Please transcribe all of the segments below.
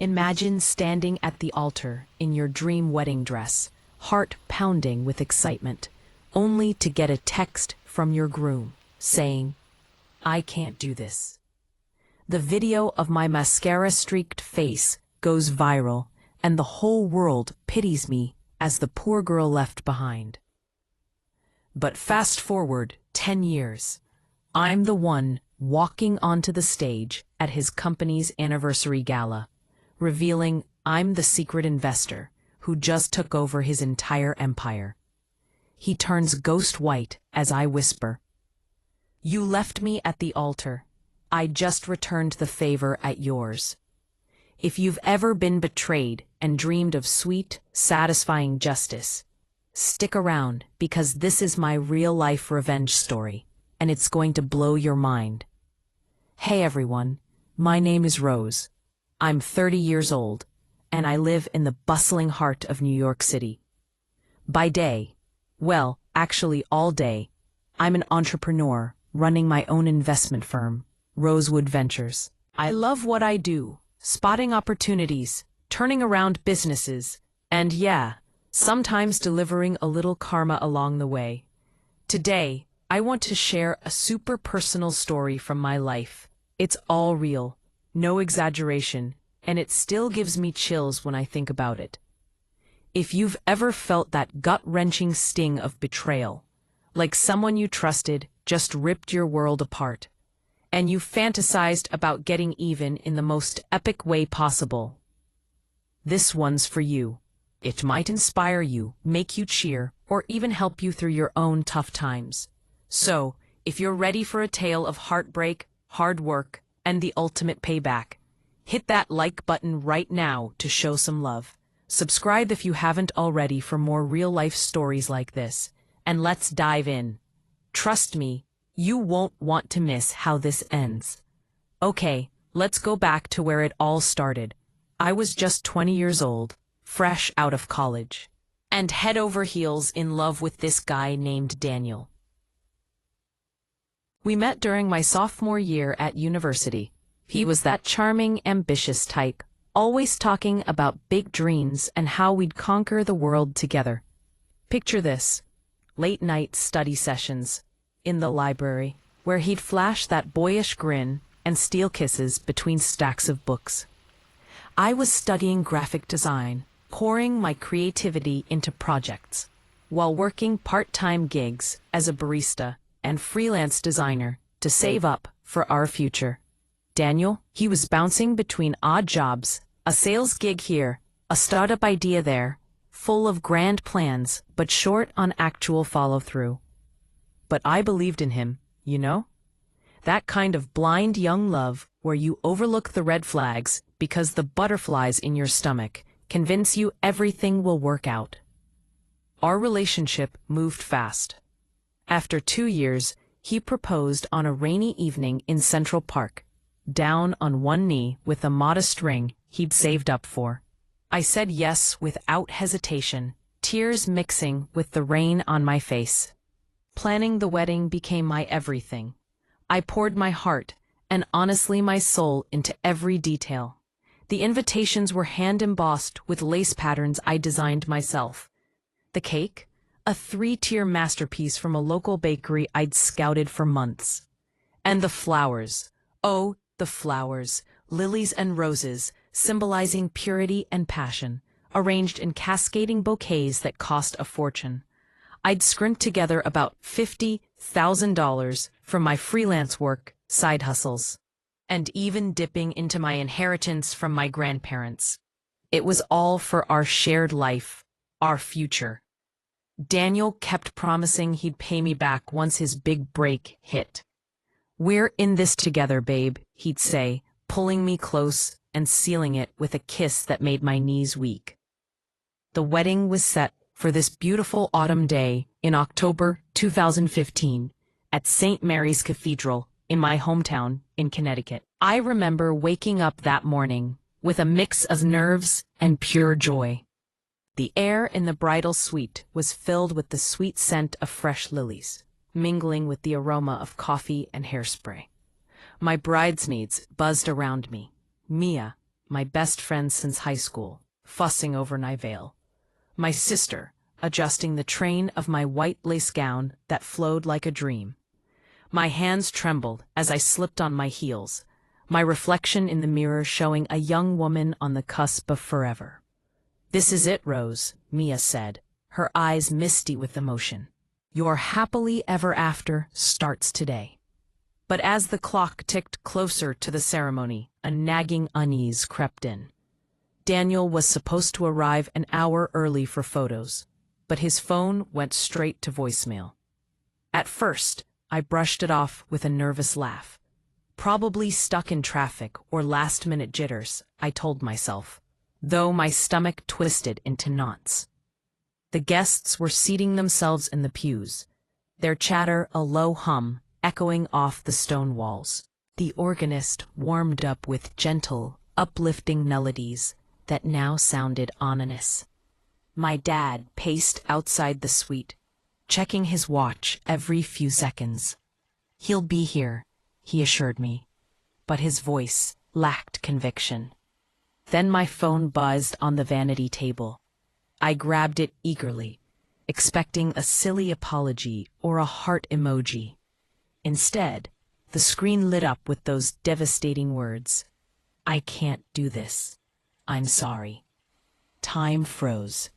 Imagine standing at the altar in your dream wedding dress, heart pounding with excitement, only to get a text from your groom saying, "I can't do this." The video of my mascara-streaked face goes viral, and the whole world pities me as the poor girl left behind. But fast forward 10 years. I'm the one walking onto the stage at his company's anniversary gala, revealing I'm the secret investor who just took over his entire empire. He turns ghost white as I whisper, "You left me at the altar. I just returned the favor at yours." If you've ever been betrayed and dreamed of sweet, satisfying justice, stick around because this is my real-life revenge story, and it's going to blow your mind. Hey everyone, my name is Rose. I'm 30 years old, and I live in the bustling heart of New York City. By day, well, actually all day, I'm an entrepreneur running my own investment firm, Rosewood Ventures. I love what I do, spotting opportunities, turning around businesses, and yeah, sometimes delivering a little karma along the way. Today, I want to share a super personal story from my life. It's all real, no exaggeration, and it still gives me chills when I think about it. If you've ever felt that gut-wrenching sting of betrayal, like someone you trusted just ripped your world apart, and you fantasized about getting even in the most epic way possible, this one's for you. It might inspire you, make you cheer, or even help you through your own tough times. So, if you're ready for a tale of heartbreak, hard work, and the ultimate payback, hit that like button right now to show some love. Subscribe if you haven't already for more real-life stories like this, and let's dive in. Trust me, you won't want to miss how this ends. Okay, let's go back to where it all started. I was just 20 years old, fresh out of college, and head over heels in love with this guy named Daniel. We met during my sophomore year at university. He was that charming, ambitious type, always talking about big dreams and how we'd conquer the world together. Picture this: late-night study sessions in the library, where he'd flash that boyish grin and steal kisses between stacks of books. I was studying graphic design, pouring my creativity into projects, while working part-time gigs as a barista and freelance designer to save up for our future. Daniel, he was bouncing between odd jobs, a sales gig here, a startup idea there, full of grand plans but short on actual follow-through. But I believed in him, you know? That kind of blind young love where you overlook the red flags because the butterflies in your stomach convince you everything will work out. Our relationship moved fast. After 2 years, he proposed on a rainy evening in Central Park, down on one knee with a modest ring he'd saved up for. I said yes without hesitation, tears mixing with the rain on my face. Planning the wedding became my everything. I poured my heart, and honestly my soul, into every detail. The invitations were hand-embossed with lace patterns I designed myself. The cake? A 3-tier masterpiece from a local bakery I'd scouted for months. And the flowers. Oh, the flowers. Lilies and roses, symbolizing purity and passion, arranged in cascading bouquets that cost a fortune. I'd scrimped together about $50,000 from my freelance work, side hustles, and even dipping into my inheritance from my grandparents. It was all for our shared life, our future. Daniel kept promising he'd pay me back once his big break hit. "We're in this together, babe," he'd say, pulling me close and sealing it with a kiss that made my knees weak. The wedding was set for this beautiful autumn day in October 2015 at St. Mary's Cathedral in my hometown in Connecticut. I remember waking up that morning with a mix of nerves and pure joy. The air in the bridal suite was filled with the sweet scent of fresh lilies, mingling with the aroma of coffee and hairspray. My bridesmaids buzzed around me. Mia, my best friend since high school, fussing over Niveal. My sister, adjusting the train of my white lace gown that flowed like a dream. My hands trembled as I slipped on my heels, my reflection in the mirror showing a young woman on the cusp of forever. "This is it, Rose," Mia said, her eyes misty with emotion. "Your happily ever after starts today." But as the clock ticked closer to the ceremony, a nagging unease crept in. Daniel was supposed to arrive an hour early for photos, but his phone went straight to voicemail. At first, I brushed it off with a nervous laugh. Probably stuck in traffic or last-minute jitters, I told myself, though my stomach twisted into knots. The guests were seating themselves in the pews, their chatter a low hum echoing off the stone walls. The organist warmed up with gentle, uplifting melodies that now sounded ominous. My dad paced outside the suite, checking his watch every few seconds. "He'll be here," he assured me, but his voice lacked conviction. Then my phone buzzed on the vanity table. I grabbed it eagerly, expecting a silly apology or a heart emoji. Instead, the screen lit up with those devastating words. "I can't do this. I'm sorry." Time froze.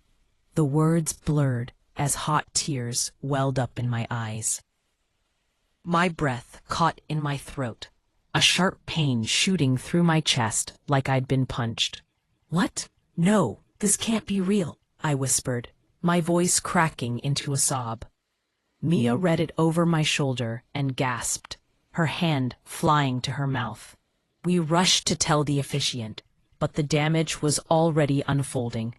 The words blurred as hot tears welled up in my eyes. My breath caught in my throat, a sharp pain shooting through my chest like I'd been punched. "What? No, this can't be real," I whispered, my voice cracking into a sob. Mia read it over my shoulder and gasped, her hand flying to her mouth. We rushed to tell the officiant, but the damage was already unfolding.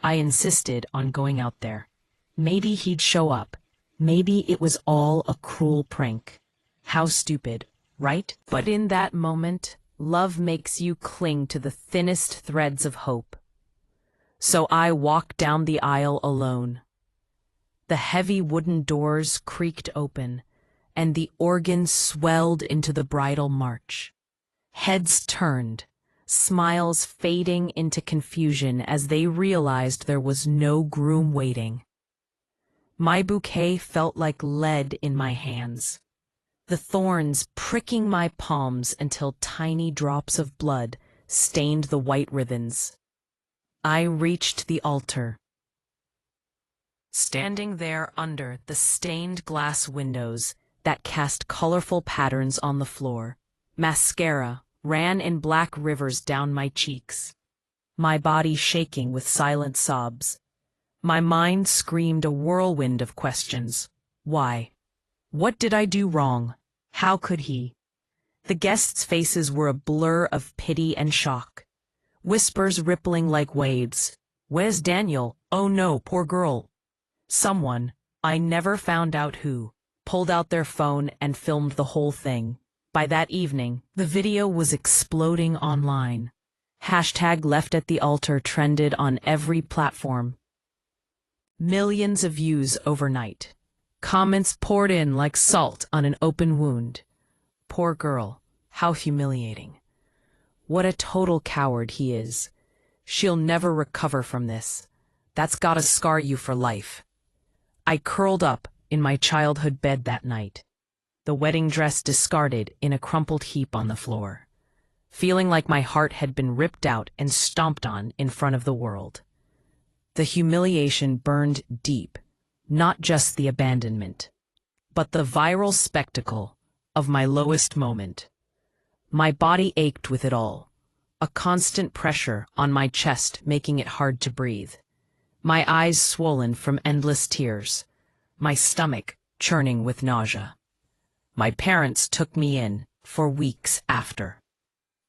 I insisted on going out there. Maybe he'd show up. Maybe it was all a cruel prank. How stupid, right? But in that moment, love makes you cling to the thinnest threads of hope. So I walked down the aisle alone. The heavy wooden doors creaked open, and the organ swelled into the bridal march. Heads turned, smiles fading into confusion as they realized there was no groom waiting. My bouquet felt like lead in my hands, the thorns pricking my palms until tiny drops of blood stained the white ribbons. I reached the altar. Standing there under the stained glass windows that cast colorful patterns on the floor, mascara ran in black rivers down my cheeks, my body shaking with silent sobs. My mind screamed a whirlwind of questions. Why? What did I do wrong? How could he? The guests' faces were a blur of pity and shock, whispers rippling like waves. "Where's Daniel? Oh no, poor girl." Someone, I never found out who, pulled out their phone and filmed the whole thing. By that evening, the video was exploding online. #left at the altar trended on every platform. Millions of views overnight. Comments poured in like salt on an open wound. Poor girl, how humiliating. What a total coward he is. She'll never recover from this. That's gotta scar you for life. I curled up in my childhood bed that night, the wedding dress discarded in a crumpled heap on the floor, feeling like my heart had been ripped out and stomped on in front of the world. The humiliation burned deep, not just the abandonment, but the viral spectacle of my lowest moment. My body ached with it all, a constant pressure on my chest making it hard to breathe. My eyes swollen from endless tears, my stomach churning with nausea. My parents took me in for weeks after.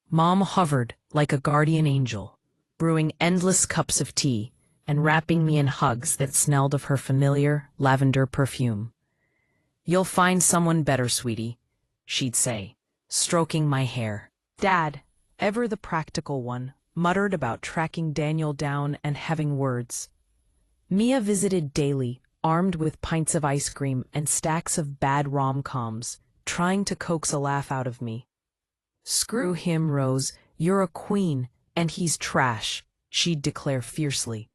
Mom hovered like a guardian angel, brewing endless cups of tea and wrapping me in hugs that smelled of her familiar lavender perfume. "You'll find someone better, sweetie," she'd say, stroking my hair. Dad, ever the practical one, muttered about tracking Daniel down and having words. Mia visited daily, armed with pints of ice cream and stacks of bad rom-coms, trying to coax a laugh out of me. "Screw him, Rose. You're a queen. And he's trash, she'd declare fiercely.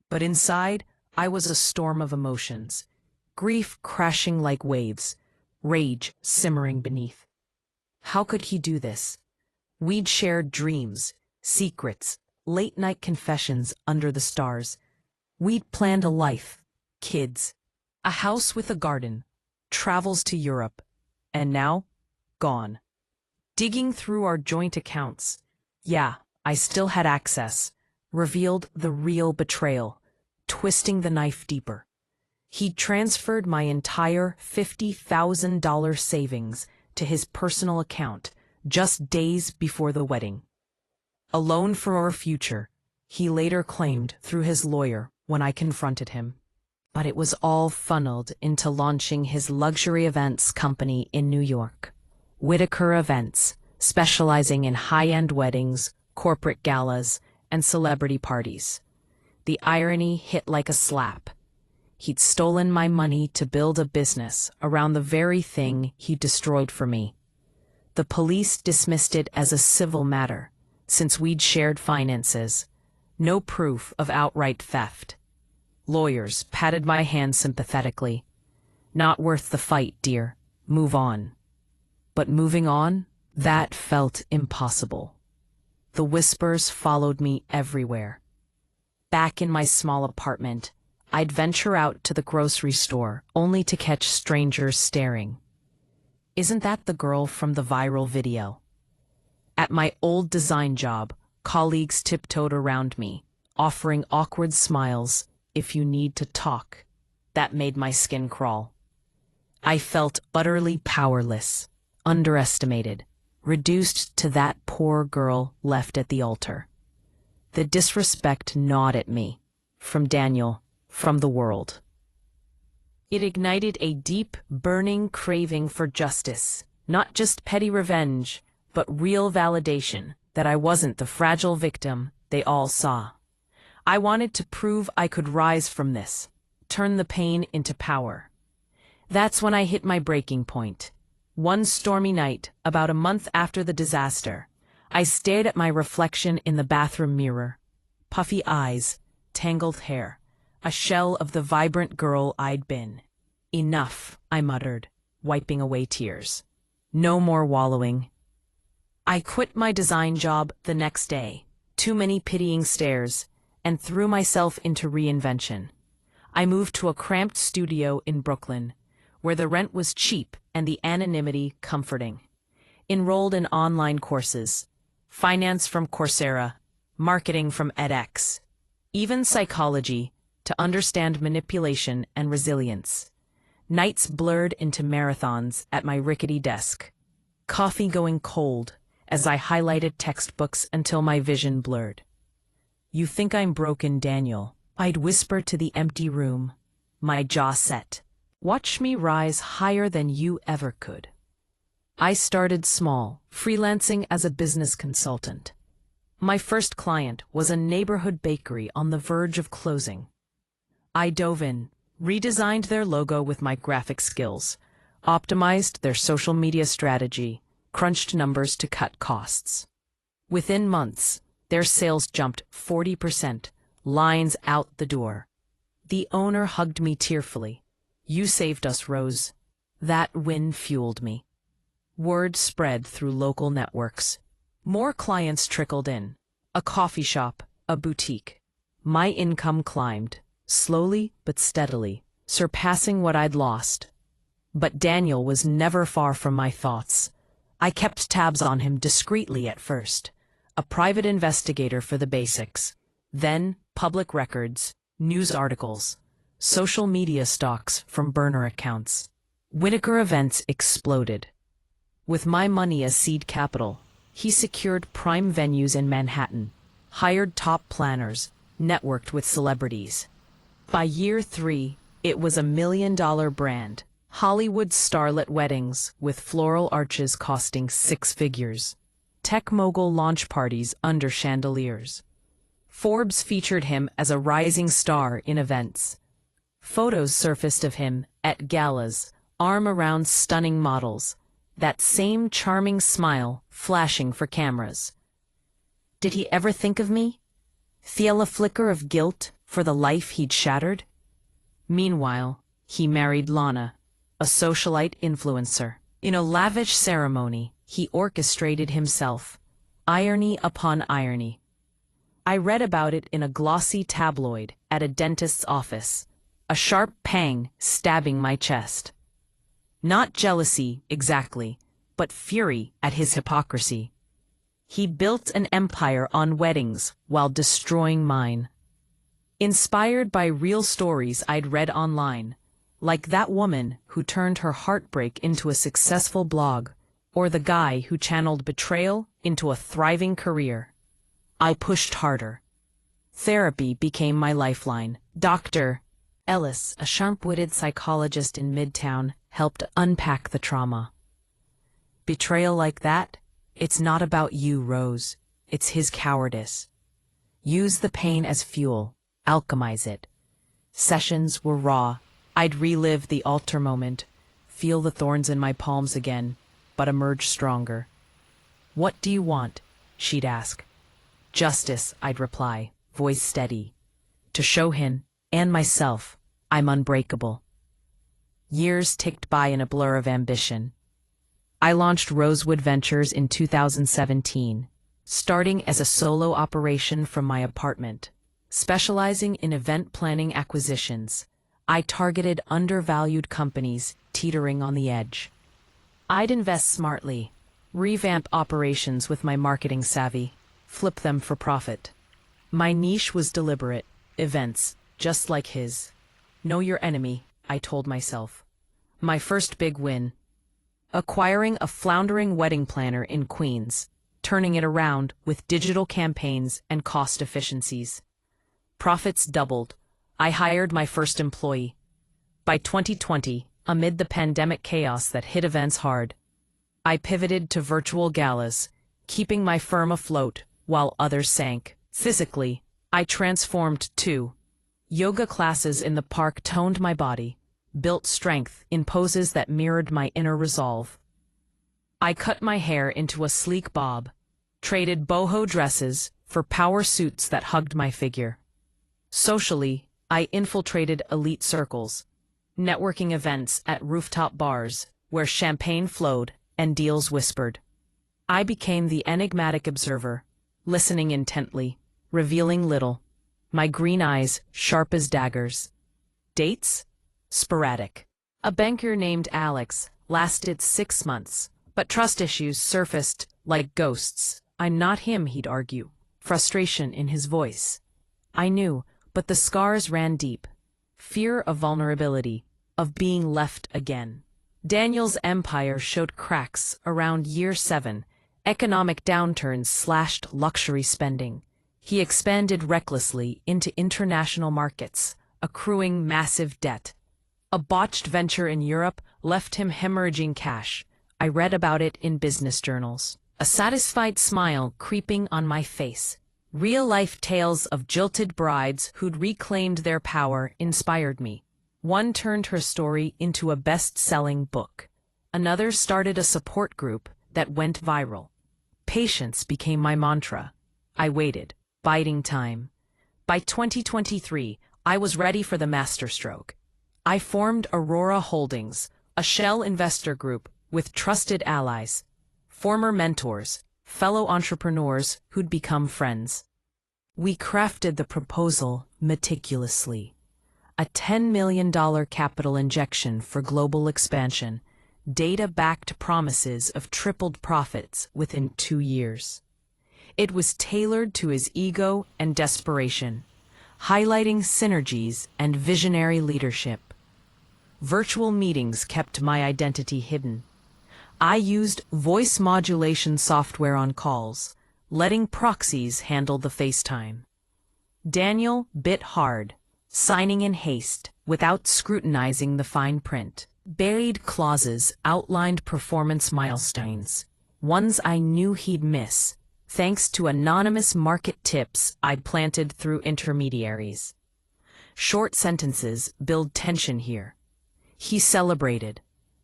But inside, I was a storm of emotions, grief crashing like waves, rage simmering beneath. How could he do this? We'd shared dreams, secrets, late-night confessions under the stars. We'd planned a life, kids, a house with a garden, travels to Europe, and now, gone. Digging through our joint accounts, yeah, I still had access, revealed the real betrayal, twisting the knife deeper. He'd transferred my entire $50,000 savings to his personal account just days before the wedding. A loan for our future, he later claimed through his lawyer when I confronted him. But it was all funneled into launching his luxury events company in New York, Whitaker Events, specializing in high-end weddings, corporate galas, and celebrity parties. The irony hit like a slap. He'd stolen my money to build a business around the very thing he destroyed for me. The police dismissed it as a civil matter, since we'd shared finances. No proof of outright theft. Lawyers patted my hand sympathetically. Not worth the fight, dear. Move on. But moving on, that felt impossible. The whispers followed me everywhere. Back in my small apartment, I'd venture out to the grocery store only to catch strangers staring. Isn't that the girl from the viral video? At my old design job, colleagues tiptoed around me, offering awkward smiles. If you need to talk. That made my skin crawl. I felt utterly powerless, underestimated, reduced to that poor girl left at the altar. The disrespect gnawed at me, from Daniel, from the world. It ignited a deep, burning craving for justice, not just petty revenge, but real validation that I wasn't the fragile victim they all saw. I wanted to prove I could rise from this, turn the pain into power. That's when I hit my breaking point. One stormy night, about a month after the disaster, I stared at my reflection in the bathroom mirror. Puffy eyes, tangled hair, a shell of the vibrant girl I'd been. Enough, I muttered, wiping away tears. No more wallowing. I quit my design job the next day. Too many pitying stares. And threw myself into reinvention. I moved to a cramped studio in Brooklyn, where the rent was cheap and the anonymity comforting. Enrolled in online courses, finance from Coursera, marketing from edX, even psychology to understand manipulation and resilience. Nights blurred into marathons at my rickety desk, coffee going cold as I highlighted textbooks until my vision blurred. You think I'm broken, Daniel, I'd whisper to the empty room, my jaw set. Watch me rise higher than you ever could. I started small, freelancing as a business consultant. My first client was a neighborhood bakery on the verge of closing. I dove in, redesigned their logo with my graphic skills, optimized their social media strategy, crunched numbers to cut costs. Within months, their sales jumped 40%, lines out the door. The owner hugged me tearfully. You saved us, Rose. That win fueled me. Word spread through local networks. More clients trickled in. A coffee shop, a boutique. My income climbed, slowly but steadily, surpassing what I'd lost. But Daniel was never far from my thoughts. I kept tabs on him discreetly at first. A private investigator for the basics. Then public records, news articles, social media stalks from burner accounts. Whitaker Events exploded. With my money as seed capital, he secured prime venues in Manhattan, hired top planners, networked with celebrities. By year 3, it was $1 million brand. Hollywood starlet weddings with floral arches costing 6 figures. Tech mogul launch parties under chandeliers. Forbes featured him as a rising star in events. Photos surfaced of him at galas, arm around stunning models, that same charming smile flashing for cameras. Did he ever think of me? Feel a flicker of guilt for the life he'd shattered? Meanwhile, he married Lana, a socialite influencer. In a lavish ceremony, he orchestrated himself. Irony upon irony. I read about it in a glossy tabloid at a dentist's office, a sharp pang stabbing my chest. Not jealousy, exactly, but fury at his hypocrisy. He built an empire on weddings while destroying mine. Inspired by real stories I'd read online, like that woman who turned her heartbreak into a successful blog, or the guy who channeled betrayal into a thriving career, I pushed harder. Therapy became my lifeline. Dr. Ellis, a sharp-witted psychologist in Midtown, helped unpack the trauma. Betrayal like that? It's not about you, Rose. It's his cowardice. Use the pain as fuel. Alchemize it. Sessions were raw. I'd relive the altar moment, feel the thorns in my palms again, but emerge stronger. What do you want? She'd ask. Justice, I'd reply, voice steady. To show him, and myself, I'm unbreakable. Years ticked by in a blur of ambition. I launched Rosewood Ventures in 2017, starting as a solo operation from my apartment. Specializing in event planning acquisitions, I targeted undervalued companies teetering on the edge. I'd invest smartly, revamp operations with my marketing savvy, flip them for profit. My niche was deliberate, events, just like his. Know your enemy, I told myself. My first big win. Acquiring a floundering wedding planner in Queens, turning it around with digital campaigns and cost efficiencies. Profits doubled. I hired my first employee. By 2020, amid the pandemic chaos that hit events hard, I pivoted to virtual galas, keeping my firm afloat while others sank. Physically, I transformed too. Yoga classes in the park toned my body, built strength in poses that mirrored my inner resolve. I cut my hair into a sleek bob, traded boho dresses for power suits that hugged my figure. Socially, I infiltrated elite circles, networking events at rooftop bars where champagne flowed and deals whispered. I became the enigmatic observer, listening intently, revealing little, my green eyes sharp as daggers. Dates? Sporadic. A banker named Alex lasted 6 months, but trust issues surfaced like ghosts. I'm not him, he'd argue, frustration in his voice. I knew, but the scars ran deep. Fear of vulnerability, of being left again. Daniel's empire showed cracks around year 7. Economic downturns slashed luxury spending. He expanded recklessly into international markets, accruing massive debt. A botched venture in Europe left him hemorrhaging cash. I read about it in business journals. A satisfied smile creeping on my face. Real-life tales of jilted brides who'd reclaimed their power inspired me. One turned her story into a best-selling book. Another started a support group that went viral. Patience became my mantra. I waited, biding time. By 2023, I was ready for the masterstroke. I formed Aurora Holdings, a shell investor group with trusted allies, former mentors, fellow entrepreneurs who'd become friends. We crafted the proposal meticulously. A $10 million capital injection for global expansion, data-backed promises of tripled profits within 2 years. It was tailored to his ego and desperation, highlighting synergies and visionary leadership. Virtual meetings kept my identity hidden. I used voice modulation software on calls, letting proxies handle the FaceTime. Daniel bit hard, signing in haste without scrutinizing the fine print. Buried clauses outlined performance milestones, ones I knew he'd miss, thanks to anonymous market tips I'd planted through intermediaries. Short sentences build tension here. He celebrated,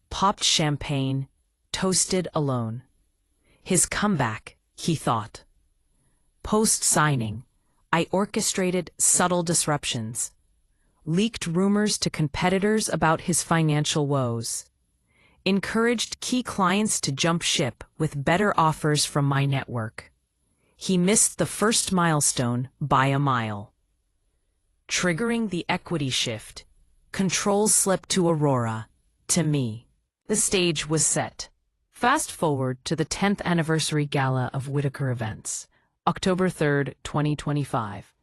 popped champagne, toasted alone. His comeback, he thought. Post-signing, I orchestrated subtle disruptions, leaked rumors to competitors about his financial woes, encouraged key clients to jump ship with better offers from my network. He missed the first milestone by a mile. Triggering the equity shift, control slipped to Aurora, to me. The stage was set. Fast forward to the 10th anniversary gala of Whitaker Events, October 3rd, 2025.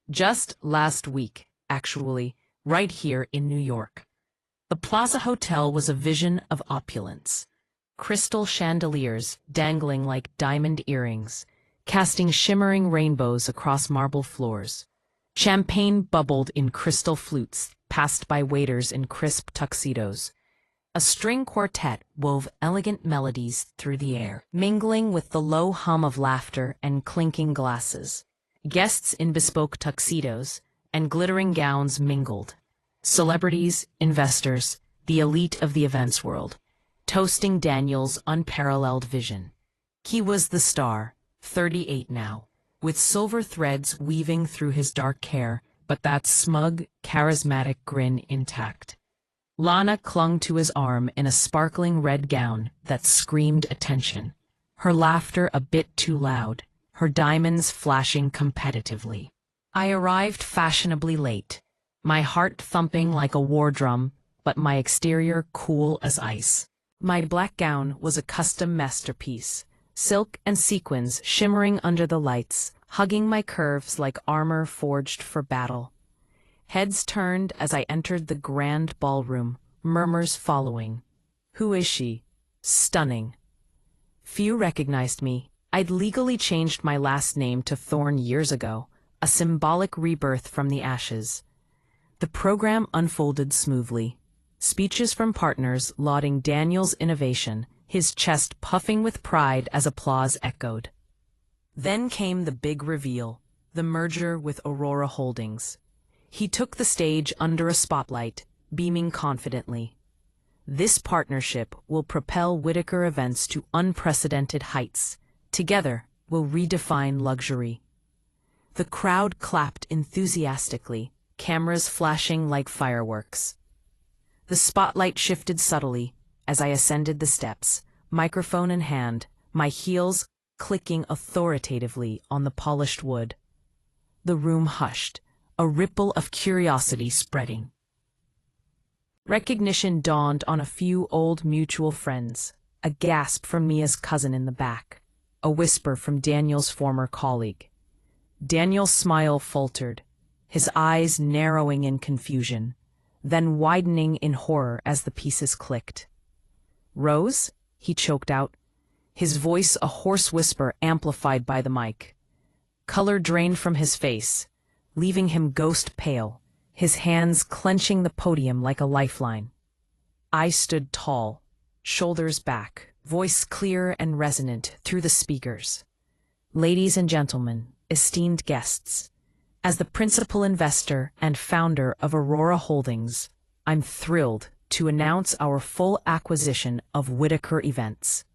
Just last week, actually, right here in New York. The Plaza Hotel was a vision of opulence. Crystal chandeliers dangling like diamond earrings, casting shimmering rainbows across marble floors. Champagne bubbled in crystal flutes, passed by waiters in crisp tuxedos. A string quartet wove elegant melodies through the air, mingling with the low hum of laughter and clinking glasses. Guests in bespoke tuxedos and glittering gowns mingled. Celebrities, investors, the elite of the events world, toasting Daniel's unparalleled vision. He was the star, 38 now, with silver threads weaving through his dark hair, but that smug, charismatic grin intact. Lana clung to his arm in a sparkling red gown that screamed attention, her laughter a bit too loud, her diamonds flashing competitively. I arrived fashionably late, my heart thumping like a war drum, but my exterior cool as ice. My black gown was a custom masterpiece, silk and sequins shimmering under the lights, hugging my curves like armor forged for battle. Heads turned as I entered the grand ballroom, murmurs following. Who is she? Stunning. Few recognized me. I'd legally changed my last name to Thorne years ago, a symbolic rebirth from the ashes. The program unfolded smoothly. Speeches from partners lauding Daniel's innovation, his chest puffing with pride as applause echoed. Then came the big reveal, the merger with Aurora Holdings. He took the stage under a spotlight, beaming confidently. This partnership will propel Whitaker Events to unprecedented heights. Together, we'll redefine luxury. The crowd clapped enthusiastically, cameras flashing like fireworks. The spotlight shifted subtly as I ascended the steps, microphone in hand, my heels clicking authoritatively on the polished wood. The room hushed, a ripple of curiosity spreading. Recognition dawned on a few old mutual friends, a gasp from Mia's cousin in the back, a whisper from Daniel's former colleague. Daniel's smile faltered, his eyes narrowing in confusion, then widening in horror as the pieces clicked. Rose? He choked out, his voice a hoarse whisper amplified by the mic. Color drained from his face, leaving him ghost pale, his hands clenching the podium like a lifeline. I stood tall, shoulders back, voice clear and resonant through the speakers. Ladies and gentlemen, esteemed guests, as the principal investor and founder of Aurora Holdings, I'm thrilled to announce our full acquisition of Whitaker Events.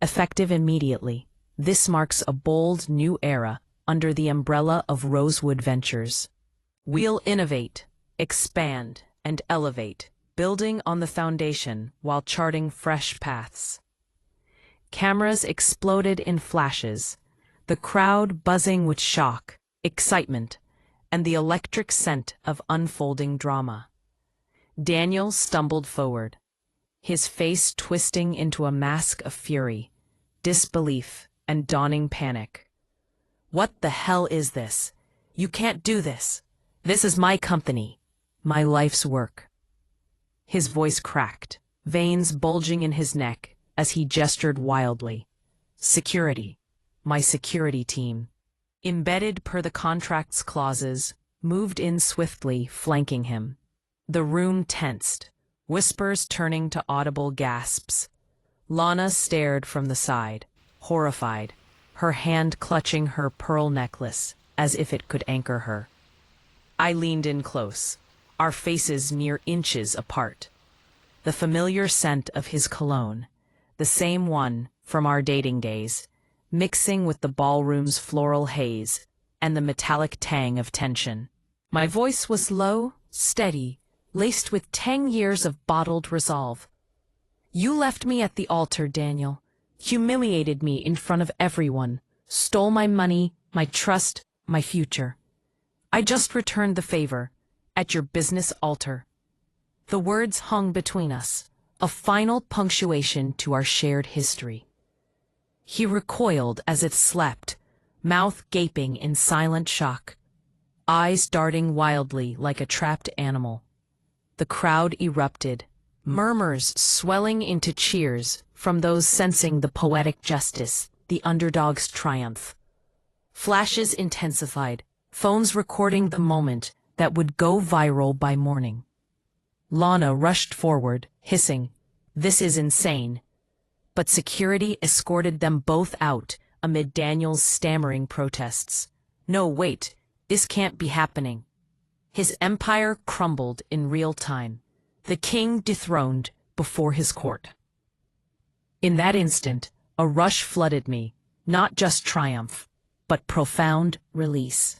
Effective immediately, this marks a bold new era under the umbrella of Rosewood Ventures. We'll innovate, expand, and elevate, building on the foundation while charting fresh paths. Cameras exploded in flashes, the crowd buzzing with shock, excitement, and the electric scent of unfolding drama. Daniel stumbled forward, his face twisting into a mask of fury, disbelief, and dawning panic. What the hell is this? You can't do this. This is my company, my life's work. His voice cracked, veins bulging in his neck as he gestured wildly. Security, my security team, embedded per the contract's clauses, moved in swiftly, flanking him. The room tensed, whispers turning to audible gasps. Lana stared from the side, horrified, her hand clutching her pearl necklace as if it could anchor her. I leaned in close, our faces mere inches apart. The familiar scent of his cologne, the same one from our dating days, mixing with the ballroom's floral haze and the metallic tang of tension. My voice was low, steady, laced with 10 years of bottled resolve. You left me at the altar, Daniel, humiliated me in front of everyone, stole my money, my trust, my future. I just returned the favor, at your business altar. The words hung between us, a final punctuation to our shared history. He recoiled as if slept, mouth gaping in silent shock, eyes darting wildly like a trapped animal. The crowd erupted, murmurs swelling into cheers from those sensing the poetic justice, the underdog's triumph. Flashes intensified, phones recording the moment that would go viral by morning. Lana rushed forward, hissing, "This is insane." But security escorted them both out amid Daniel's stammering protests. "No, wait, this can't be happening." His empire crumbled in real time, the king dethroned before his court. In that instant, a rush flooded me, not just triumph, but profound release.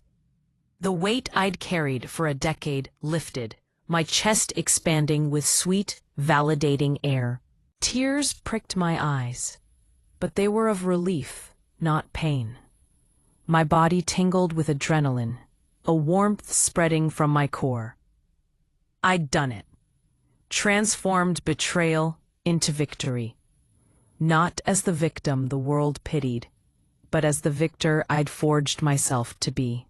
The weight I'd carried for a decade lifted, my chest expanding with sweet, validating air. Tears pricked my eyes, but they were of relief, not pain. My body tingled with adrenaline, a warmth spreading from my core. I'd done it. Transformed betrayal into victory. Not as the victim the world pitied, but as the victor I'd forged myself to be.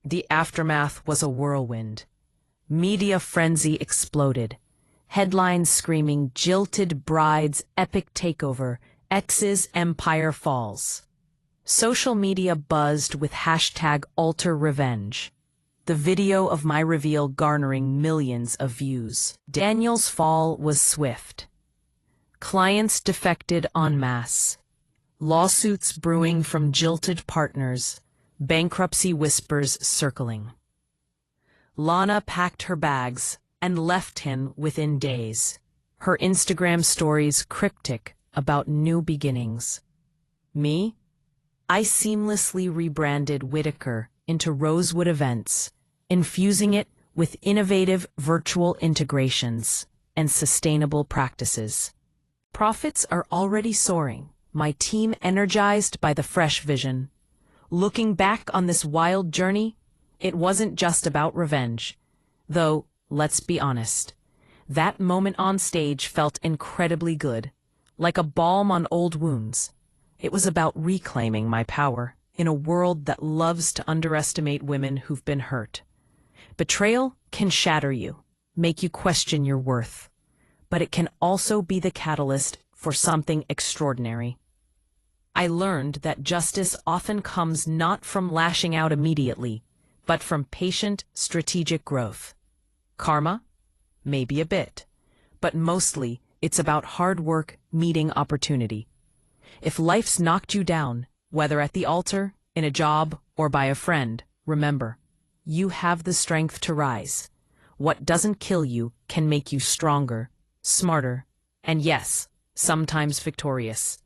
The aftermath was a whirlwind. Media frenzy exploded. Headlines screaming, "Jilted bride's epic takeover, ex's empire falls." Social media buzzed with #AlterRevenge. The video of my reveal garnering millions of views. Daniel's fall was swift. Clients defected en masse. Lawsuits brewing from jilted partners. Bankruptcy whispers circling. Lana packed her bags and left him within days, her Instagram stories cryptic about new beginnings. Me? I seamlessly rebranded Whitaker into Rosewood Events, infusing it with innovative virtual integrations and sustainable practices. Profits are already soaring, my team energized by the fresh vision. Looking back on this wild journey, it wasn't just about revenge, though, let's be honest, that moment on stage felt incredibly good, like a balm on old wounds. It was about reclaiming my power in a world that loves to underestimate women who've been hurt. Betrayal can shatter you, make you question your worth, but it can also be the catalyst for something extraordinary. I learned that justice often comes not from lashing out immediately, but from patient, strategic growth. Karma? Maybe a bit, but mostly it's about hard work meeting opportunity. If life's knocked you down, whether at the altar, in a job, or by a friend, remember, you have the strength to rise. What doesn't kill you can make you stronger, smarter, and yes, sometimes victorious.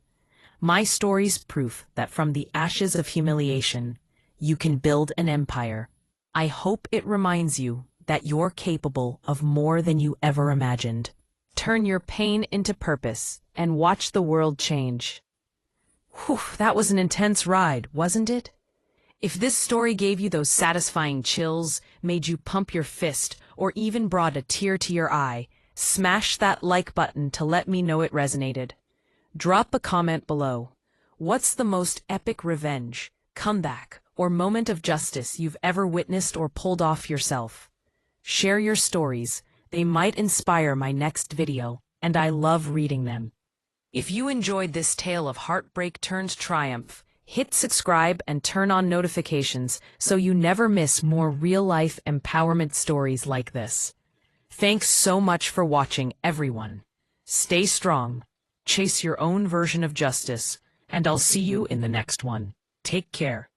My story's proof that from the ashes of humiliation, you can build an empire. I hope it reminds you that you're capable of more than you ever imagined. Turn your pain into purpose and watch the world change. Whew, that was an intense ride, wasn't it? If this story gave you those satisfying chills, made you pump your fist, or even brought a tear to your eye, smash that like button to let me know it resonated. Drop a comment below. What's the most epic revenge, comeback, or moment of justice you've ever witnessed or pulled off yourself? Share your stories. They might inspire my next video, and I love reading them. If you enjoyed this tale of heartbreak turns triumph, hit subscribe and turn on notifications so you never miss more real-life empowerment stories like this. Thanks so much for watching, everyone. Stay strong, chase your own version of justice, and I'll see you in the next one. Take care.